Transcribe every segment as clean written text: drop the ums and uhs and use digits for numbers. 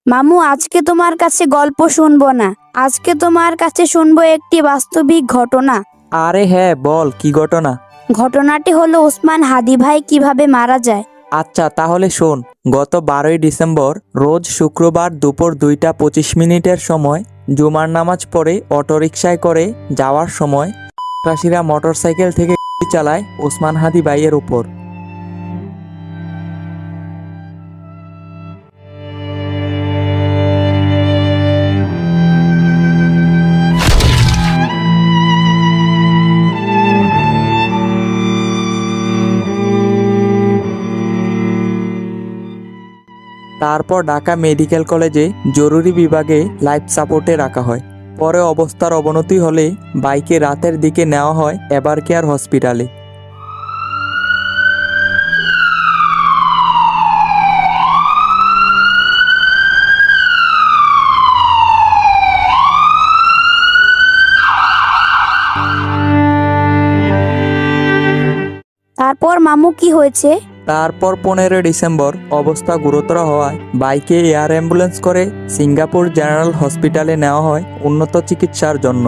মামু, আজকে তোমার কাছে গল্প শুনবো না, আজকে তোমার কাছে শুনবো একটি বাস্তবিক ঘটনা। আরে হ্যাঁ, বল কি ঘটনা। ঘটনাটি হলো ওসমান হাদি ভাই কিভাবে মারা যায়। আচ্ছা তাহলে শোন। গত 12ই ডিসেম্বর রোজ শুক্রবার দুপুর 2টা 25 মিনিটের সময় জুমার নামাজ পড়ে অটোরিকশায় করে যাওয়ার সময় সন্ত্রাসীরা মোটরসাইকেল থেকে গুলি চালায় ওসমান হাদি ভাইয়ের উপর। তারপর ঢাকা মেডিকেল কলেজে জরুরি বিভাগে লাইফ সাপোর্টে রাখা হয়। পরে অবস্থার অবনতি হলে বাইকে রাতের দিকে নেওয়া হয় এভার কেয়ার হসপিটালে। তারপর মামু কি হয়েছে? তারপর 15ই ডিসেম্বর অবস্থা গুরুতর হওয়ায় বাইকে এয়ার অ্যাম্বুলেন্স করে সিঙ্গাপুর জেনারেল হসপিটালে নেওয়া হয় উন্নত চিকিৎসার জন্য।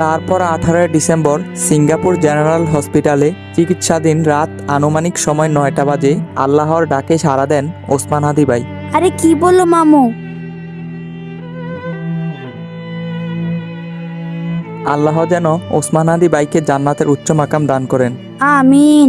তারপর 18ই ডিসেম্বর সিঙ্গাপুর জেনারেল হসপিটালে চিকিৎসাধীন রাত আনুমানিক সময় 9টা বাজে আল্লাহর ডাকে সাড়া দেন ওসমান হাদি ভাই। আরে কি বললো মামু? আল্লাহ যেন ওসমান হাদি ভাইকে জান্নাতের উচ্চ মাকাম দান করেন। আমিন।